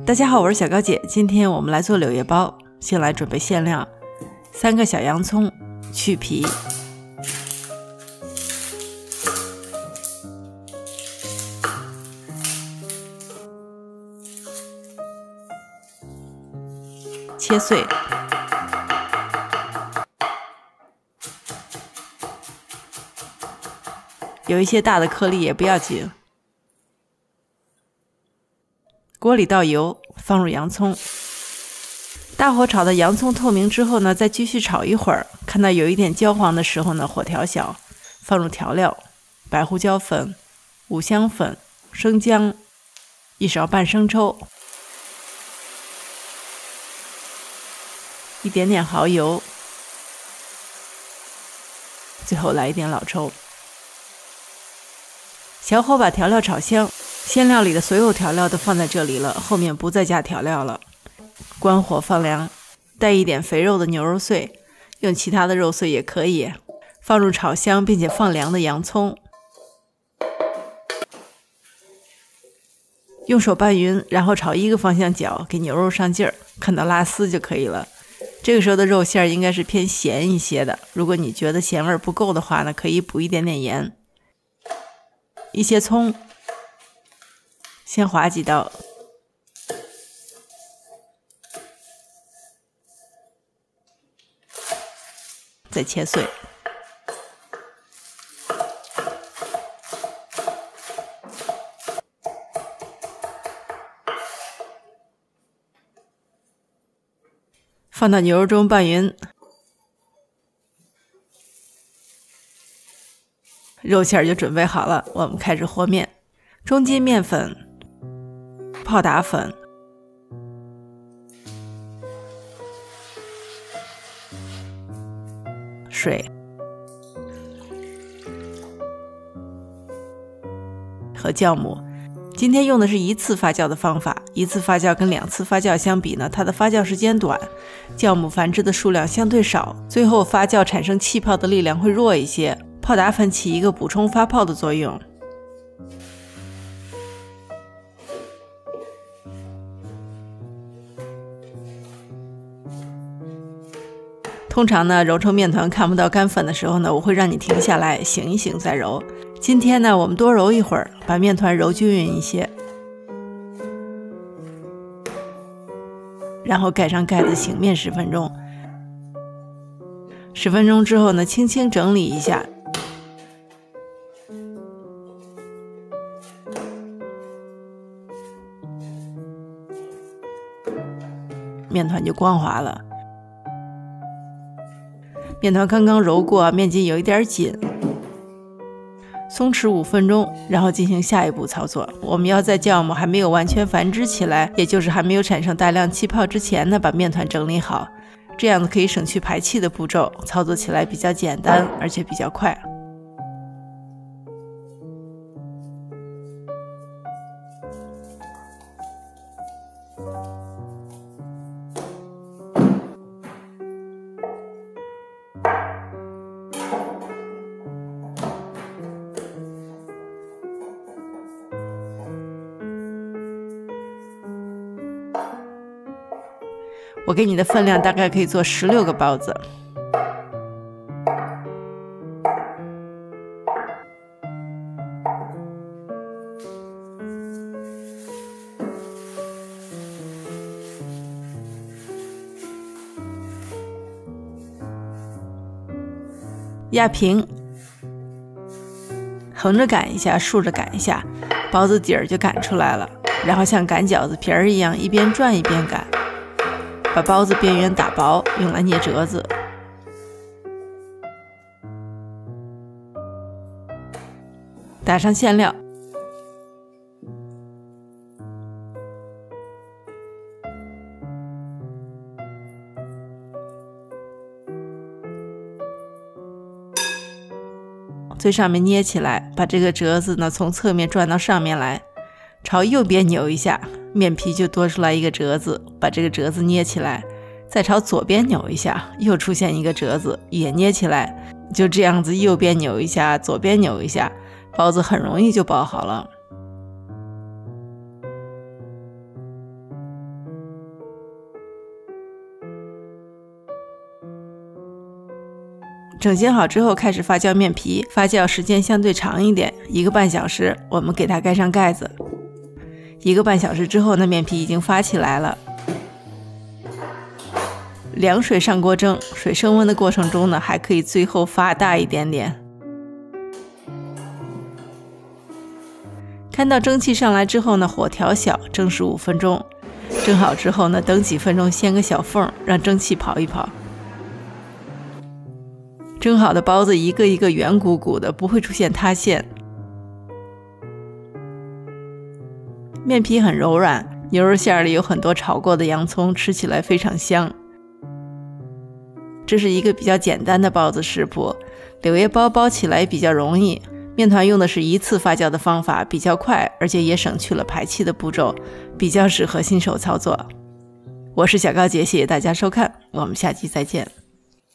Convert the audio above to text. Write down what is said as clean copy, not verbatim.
大家好，我是小高姐，今天我们来做柳叶包。先来准备馅料：3个小洋葱，去皮，切碎，有一些大的颗粒也不要紧。锅里倒油，放入洋葱，大火炒到洋葱透明之后呢，再继续炒一会儿，看到有一点焦黄的时候呢，火调小，放入调料：白胡椒粉、五香粉、生姜、1勺半生抽，一点点蚝油，最后来一点老抽。小火把调料炒香，馅料里的所有调料都放在这里了，后面不再加调料了。关火放凉，带一点肥肉的牛肉碎，用其他的肉碎也可以，放入炒香并且放凉的洋葱，用手拌匀，然后朝一个方向搅，给牛肉上劲儿，看到拉丝就可以了。这个时候的肉馅应该是偏咸一些的，如果你觉得咸味不够的话呢，可以补一点点盐。一些葱，先划几刀，再切碎。放到牛肉中拌匀，肉馅就准备好了，我们开始和面。中筋面粉、泡打粉、水和酵母。今天用的是1次发酵的方法，1次发酵跟2次发酵相比呢，它的发酵时间短，酵母繁殖的数量相对少，最后发酵产生气泡的力量会弱一些。泡打粉起一个补充发泡的作用。通常呢，揉成面团看不到干粉的时候呢，我会让你停下来醒一醒再揉。今天呢，我们多揉一会儿，把面团揉均匀一些，然后盖上盖子醒面10分钟。10分钟之后呢，轻轻整理一下，面团就光滑了。面团刚刚揉过，面筋有一点紧，松弛5分钟，然后进行下一步操作。我们要在酵母还没有完全繁殖起来，也就是还没有产生大量气泡之前呢，把面团整理好，这样子可以省去排气的步骤，操作起来比较简单，而且比较快。我给你的分量大概可以做16个包子。压平，横着擀一下，竖着擀一下，包子底儿就擀出来了。然后像擀饺子皮儿一样，一边转一边擀。把包子边缘打薄，用来捏折子。打上馅料，最上面捏起来，把这个折子呢从侧面转到上面来，朝右边扭一下，面皮就多出来一个折子，把这个折子捏起来，再朝左边扭一下，又出现一个折子，也捏起来，就这样子右边扭一下，左边扭一下，包子很容易就包好了。整煎好之后开始发酵面皮，发酵时间相对长一点，1个半小时，我们给它盖上盖子。1个半小时之后呢，面皮已经发起来了。凉水上锅蒸，水升温的过程中呢，还可以最后发大一点点。看到蒸汽上来之后呢，火调小，蒸15分钟。蒸好之后呢，等几分钟掀个小缝，让蒸汽跑一跑。蒸好的包子一个一个圆鼓鼓的，不会出现塌陷。面皮很柔软，牛肉馅里有很多炒过的洋葱，吃起来非常香。这是一个比较简单的包子食谱，柳叶包包起来比较容易。面团用的是1次发酵的方法，比较快，而且也省去了排气的步骤，比较适合新手操作。我是小高姐，谢谢大家收看，我们下期再见。